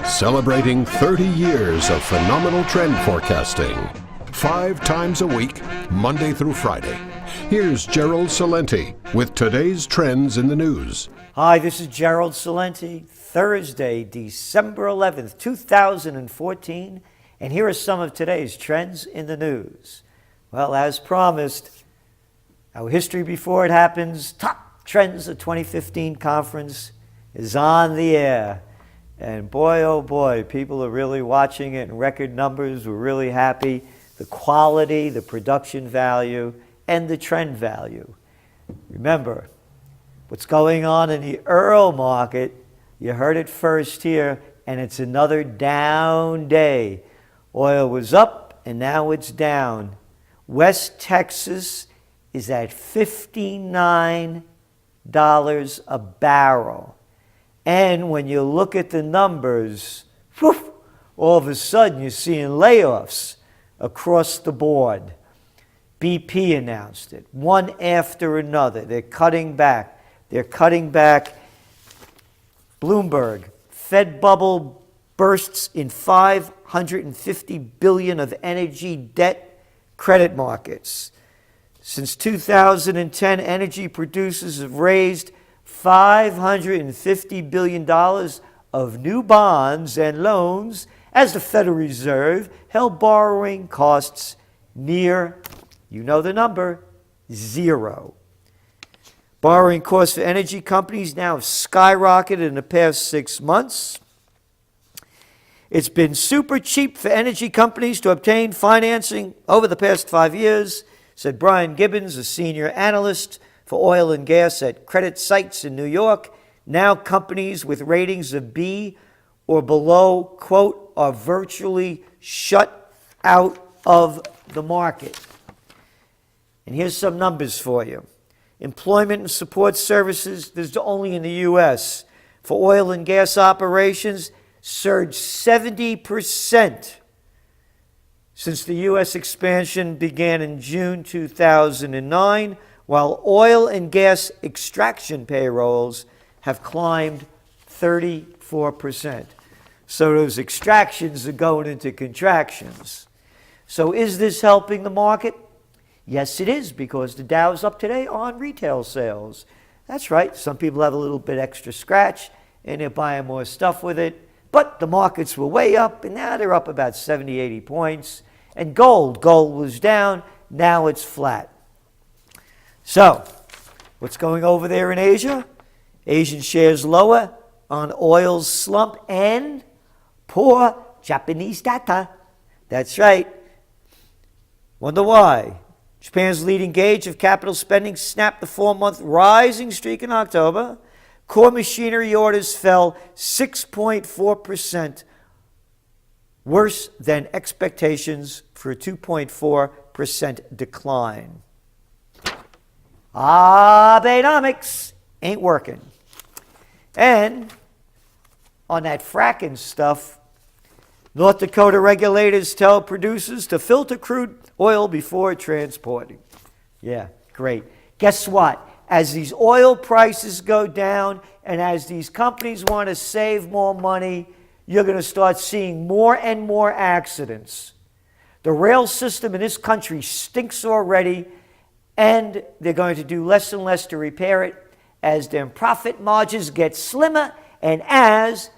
Celebrating 30 years of phenomenal trend forecasting. 5 times a week, Monday through Friday. Here's Gerald Celente with today's trends in the news. Hi, this is Gerald Celente, Thursday, December 11th, 2014, and here are some of today's trends in the news. Well, as promised, our history before it happens, top trends of 2015 conference is on the air. And boy, oh boy, people are really watching it in record numbers. We're really happy. The quality, the production value, and the trend value. Remember, what's going on in the Earl market, you heard it first here, and it's another down day. Oil was up, and now it's down. West Texas is at $59 a barrel. And when you look at the numbers, whew, all of a sudden you're seeing layoffs across the board. BP announced it, one after another. They're cutting back. Bloomberg, Fed bubble bursts in $550 billion of energy debt credit markets. Since 2010, energy producers have raised $550 billion of new bonds and loans as the Federal Reserve held borrowing costs near, you know the number, zero. Borrowing costs for energy companies now have skyrocketed in the past 6 months. It's been super cheap for energy companies to obtain financing over the past 5 years, said Brian Gibbons, a senior analyst for oil and gas at credit sites in New York. Now companies with ratings of B or below, quote, are virtually shut out of the market. And here's some numbers for you. Employment and support services, this is only in the U.S., for oil and gas operations, surged 70% since the U.S. expansion began in June 2009, while oil and gas extraction payrolls have climbed 34%. So those extractions are going into contractions. So is this helping the market? Yes, it is, because the Dow's up today on retail sales. That's right. Some people have a little bit extra scratch, and they're buying more stuff with it. But the markets were way up, and now they're up about 70, 80 points. And gold was down. Now it's flat. So, what's going over there in Asia? Asian shares lower on oil's slump and poor Japanese data. That's right. Wonder why? Japan's leading gauge of capital spending snapped the 4-month rising streak in October. Core machinery orders fell 6.4%, worse than expectations for a 2.4% decline. Abenomics ain't working. And on that fracking stuff, North Dakota regulators tell producers to filter crude oil before transporting. Yeah, great. Guess what? As these oil prices go down and as these companies want to save more money, you're going to start seeing more and more accidents. The rail system in this country stinks already, and they're going to do less and less to repair it as their profit margins get slimmer and as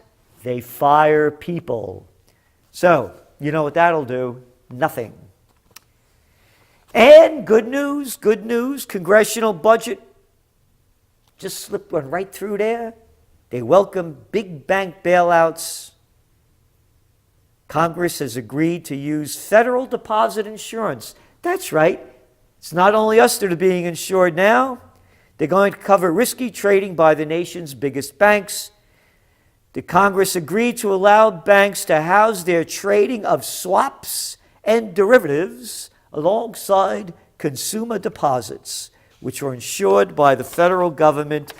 they fire people. So, you know what that'll do? Nothing. And good news, congressional budget just slipped one right through there. They welcome big bank bailouts. Congress has agreed to use federal deposit insurance. That's right. It's not only us that are being insured now. They're going to cover risky trading by the nation's biggest banks. The Congress agreed to allow banks to house their trading of swaps and derivatives alongside consumer deposits, which are insured by the federal government.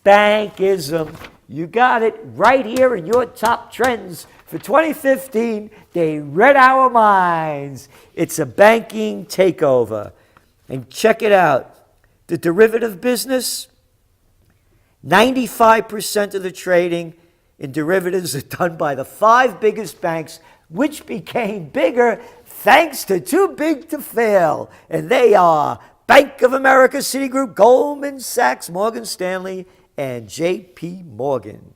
Bankism. You got it right here in your top trends for 2015. They read our minds. It's a banking takeover. And check it out. The derivative business, 95% of the trading in derivatives are done by the 5 biggest banks, which became bigger thanks to too big to fail. And they are Bank of America, Citigroup, Goldman Sachs, Morgan Stanley, and J.P. Morgan.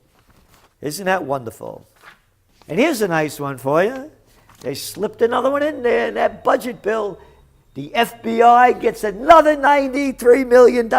Isn't that wonderful? And here's a nice one for you. They slipped another one in there in that budget bill. The FBI gets another $93 million.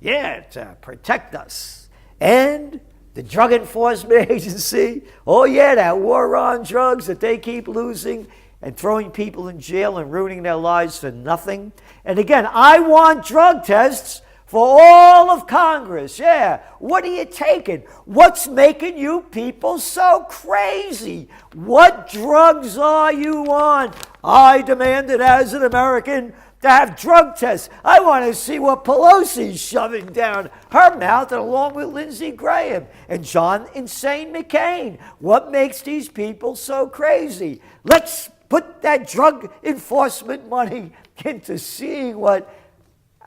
Yeah, to protect us. And the Drug Enforcement Agency, oh yeah, that war on drugs that they keep losing and throwing people in jail and ruining their lives for nothing. And again, I want drug tests for all of Congress. Yeah, what are you taking? What's making you people so crazy? What drugs are you on? I demanded as an American to have drug tests. I want to see what Pelosi's shoving down her mouth, and along with Lindsey Graham and John Insane McCain. What makes these people so crazy? Let's put that drug enforcement money into seeing what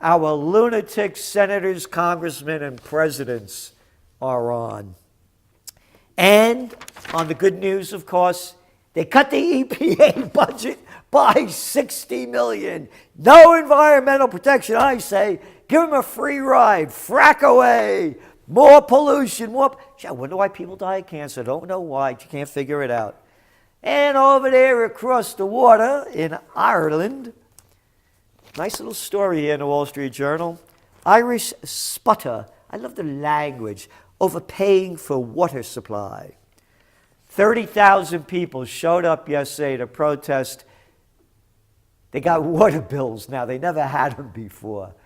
our lunatic senators, congressmen, and presidents are on. And on the good news, of course, they cut the EPA budget by $60 million. No environmental protection, I say. Give them a free ride. Frack away. More pollution. More. I wonder why people die of cancer. Don't know why. You can't figure it out. And over there across the water in Ireland, nice little story here in the Wall Street Journal. Irish sputter. I love the language. Overpaying for water supply. 30,000 people showed up yesterday to protest. They got water bills now. They never had them before.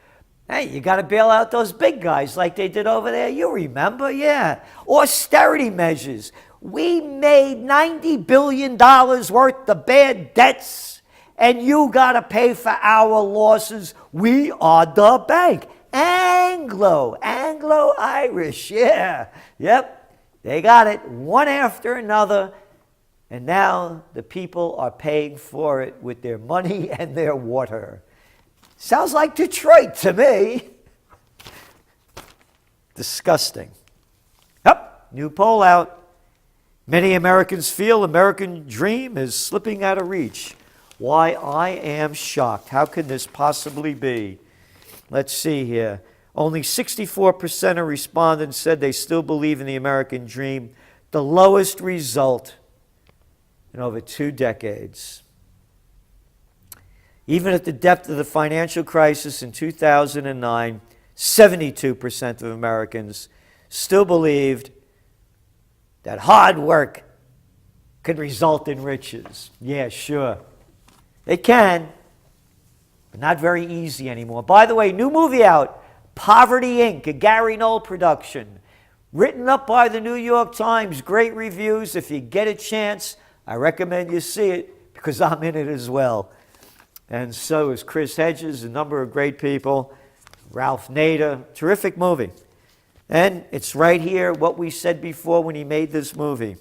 Hey, you got to bail out those big guys like they did over there. You remember? Yeah. Austerity measures. We made $90 billion worth of bad debts, and you got to pay for our losses. We are the bank. Anglo-Irish. Yeah. Yep. They got it one after another, and now the people are paying for it with their money and their water. Sounds like Detroit to me. Disgusting. Yep, new poll out. Many Americans feel American dream is slipping out of reach. Why, I am shocked. How can this possibly be? Let's see here. Only 64% of respondents said they still believe in the American dream, the lowest result in over 2 decades. Even at the depth of the financial crisis in 2009, 72% of Americans still believed that hard work could result in riches. Yeah, sure. It can, but not very easy anymore. By the way, new movie out. Poverty, Inc., a Gary Knoll production. Written up by the New York Times. Great reviews. If you get a chance, I recommend you see it because I'm in it as well. And so is Chris Hedges, a number of great people. Ralph Nader. Terrific movie. And it's right here what we said before when he made this movie.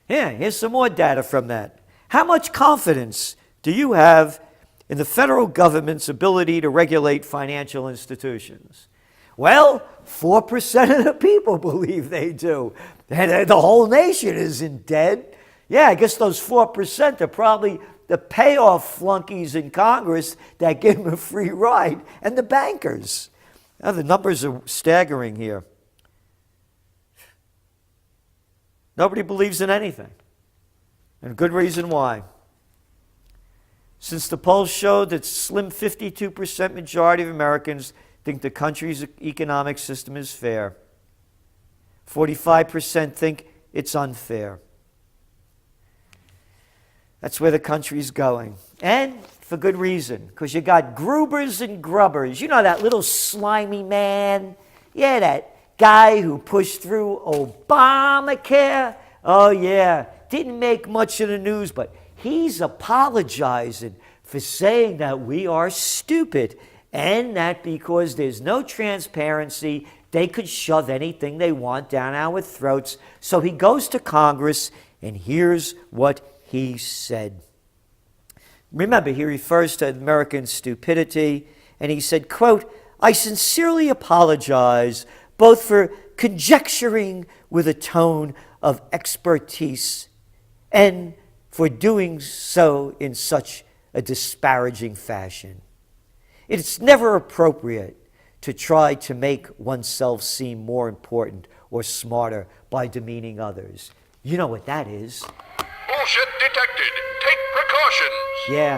Yeah, here's some more data from that. How much confidence do you have in the federal government's ability to regulate financial institutions? Well, 4% of the people believe they do. And the whole nation isn't dead. Yeah, I guess those 4% are probably the payoff flunkies in Congress that give them a free ride, and the bankers. Now, the numbers are staggering here. Nobody believes in anything. And good reason why. Since the polls showed that slim 52% majority of Americans think the country's economic system is fair, 45% think it's unfair. That's where the country's going. And for good reason, because you got Grubers and Grubbers. You know that little slimy man? Yeah, that guy who pushed through Obamacare. Oh, yeah. Didn't make much of the news, but he's apologizing for saying that we are stupid and that because there's no transparency, they could shove anything they want down our throats. So he goes to Congress, and here's what he said. Remember, he refers to American stupidity, and he said, quote, "I sincerely apologize both for conjecturing with a tone of expertise, and for doing so in such a disparaging fashion. It's never appropriate to try to make oneself seem more important or smarter by demeaning others. You know what that is. Bullshit detected. Take precautions. Yeah,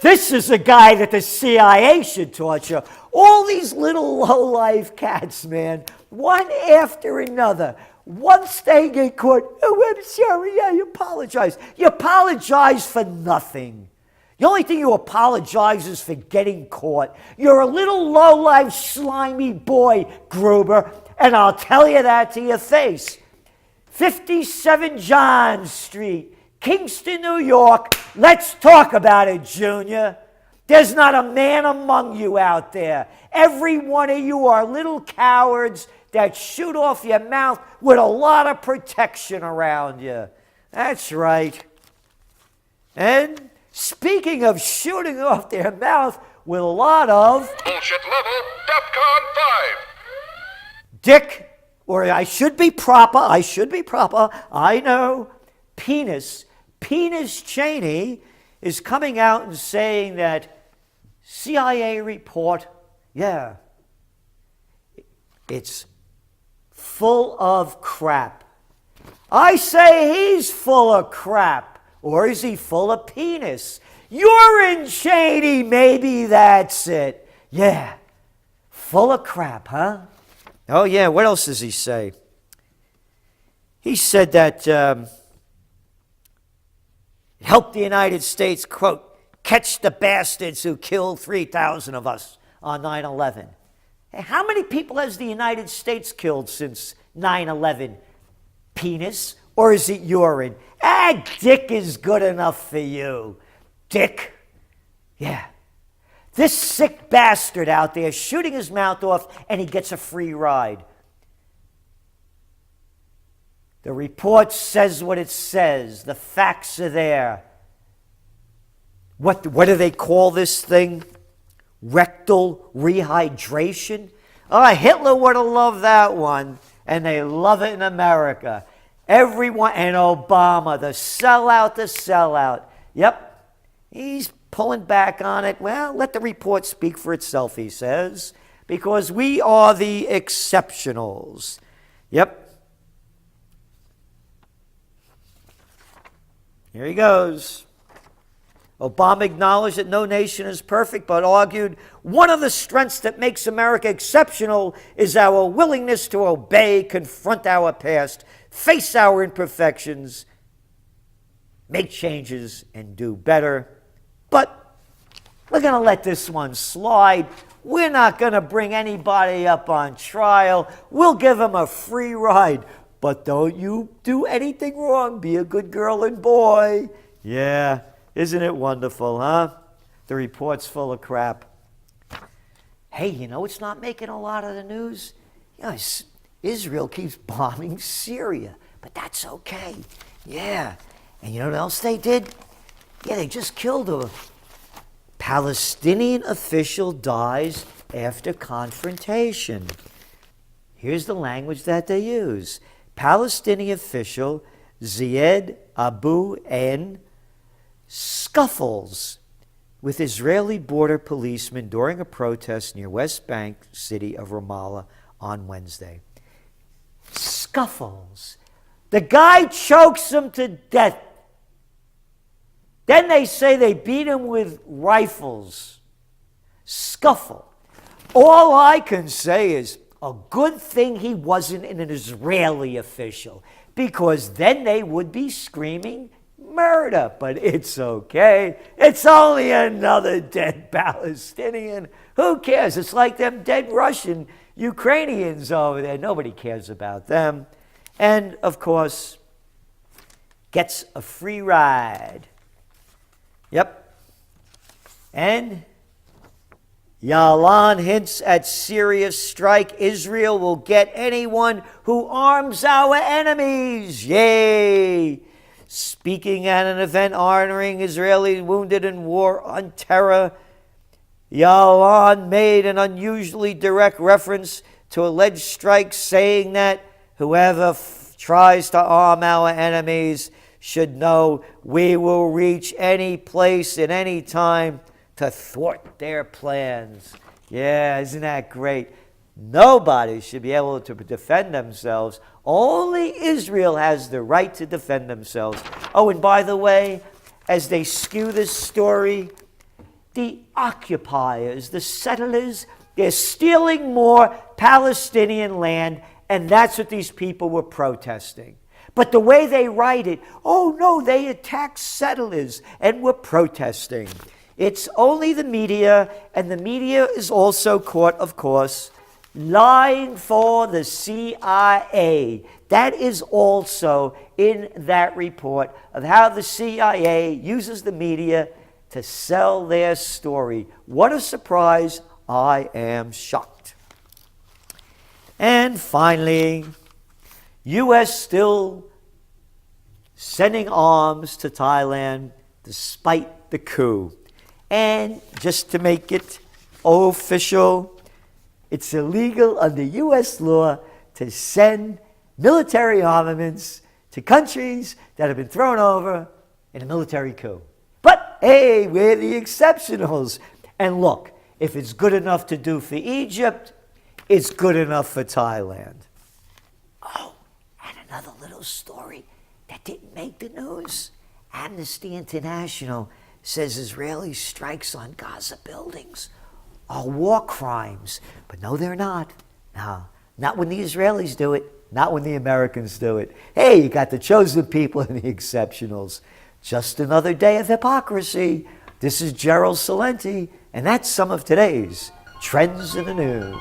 this is a guy that the CIA should torture. All these little low-life cats, man, one after another. Once they get caught, oh, I'm sorry, I apologize. You apologize for nothing. The only thing you apologize is for getting caught. You're a little low-life, slimy boy, Gruber, and I'll tell you that to your face. 57 John Street, Kingston, New York. Let's talk about it, Junior. There's not a man among you out there. Every one of you are little cowards that shoot off your mouth with a lot of protection around you. That's right. And speaking of shooting off their mouth with a lot of... Bullshit level, DEFCON 5. Dick, or I should be proper, I know, Penis Cheney is coming out and saying that CIA report, yeah, it's full of crap. I say he's full of crap, or is he full of penis? Urine Cheney, maybe that's it. Yeah, full of crap, huh? Oh yeah, what else does he say? He said that it helped the United States, quote, catch the bastards who killed 3,000 of us on 9/11. Hey, how many people has the United States killed since 9/11? Penis? Or is it urine? Dick is good enough for you. Dick? Yeah. This sick bastard out there shooting his mouth off and he gets a free ride. The report says what it says. The facts are there. What do they call this thing? Rectal rehydration? Oh, Hitler would have loved that one. And they love it in America. Everyone, and Obama, the sellout. Yep, he's pulling back on it. Well, let the report speak for itself, he says, because we are the exceptionals. Yep. Here he goes. Obama acknowledged that no nation is perfect, but argued one of the strengths that makes America exceptional is our willingness to obey, confront our past, face our imperfections, make changes, and do better. But we're going to let this one slide. We're not going to bring anybody up on trial. We'll give them a free ride. But don't you do anything wrong. Be a good girl and boy. Yeah, isn't it wonderful, huh? The report's full of crap. Hey, you know it's not making a lot of the news? You know, Israel keeps bombing Syria, but that's okay. Yeah. And you know what else they did? Yeah, they just killed a Palestinian official dies after confrontation. Here's the language that they use. Palestinian official Ziad Abu N scuffles with Israeli border policemen during a protest near West Bank city of Ramallah on Wednesday. Scuffles. The guy chokes him to death. Then they say they beat him with rifles. Scuffle. All I can say is a good thing he wasn't an Israeli official, because then they would be screaming murder. But it's okay. It's only another dead Palestinian. Who cares? It's like them dead Russian Ukrainians over there. Nobody cares about them. And, of course, gets a free ride. Yep. And Yalan hints at serious strike. Israel will get anyone who arms our enemies. Yay! Speaking at an event honoring Israeli wounded in war on terror, Yalan made an unusually direct reference to alleged strikes, saying that whoever tries to arm our enemies should know we will reach any place at any time to thwart their plans. Yeah, isn't that great? Nobody should be able to defend themselves. Only Israel has the right to defend themselves. Oh, and by the way, as they skew this story, the occupiers, the settlers, they're stealing more Palestinian land, and that's what these people were protesting. But the way they write it, oh no, they attacked settlers and were protesting. It's only the media, and the media is also caught, of course, lying for the CIA. That is also in that report of how the CIA uses the media to sell their story. What a surprise. I am shocked. And finally, U.S. still sending arms to Thailand despite the coup. And just to make it official, it's illegal under U.S. law to send military armaments to countries that have been thrown over in a military coup. But hey, we're the exceptionals. And look, if it's good enough to do for Egypt, it's good enough for Thailand. Oh, and another little story that didn't make the news. Amnesty International says Israeli strikes on Gaza buildings are war crimes. But no, they're not. No, not when the Israelis do it, not when the Americans do it. Hey, you got the chosen people and the exceptionals. Just another day of hypocrisy. This is Gerald Celente, and that's some of today's Trends in the News.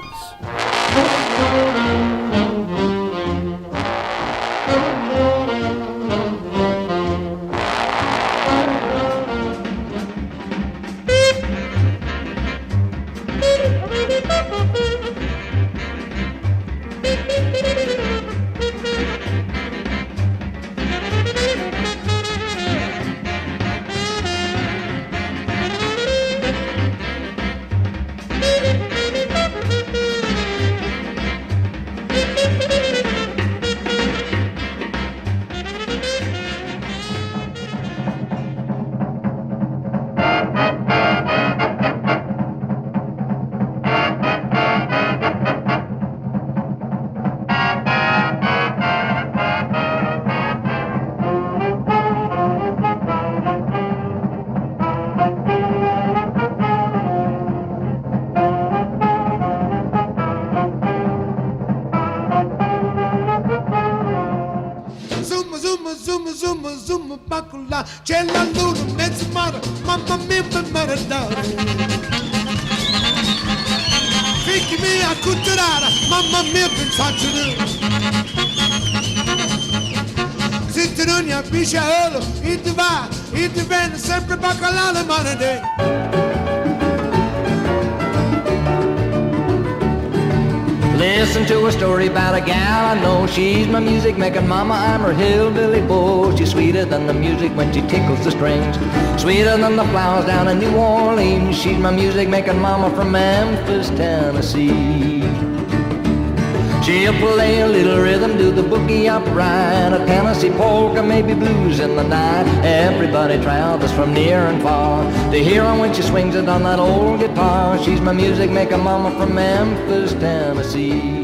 bacula, c'è la luna, mezzo mare, mamma mia, per mare d'oro. Figli mia, culturale, mamma mia, pensate se tu non ne pisciolo, e ti va, e ti viene sempre bacala le mani de. Listen to a story about a gal I know. She's my music making mama, I'm her hillbilly beau. She's sweeter than the music when she tickles the strings, sweeter than the flowers down in New Orleans. She's my music making mama from Memphis, Tennessee. She'll play a little rhythm, do the boogie upright, a Tennessee polka, maybe blues in the night. Everybody travels from near and far to hear her when she swings it on that old guitar. She's my music maker mama from Memphis, Tennessee.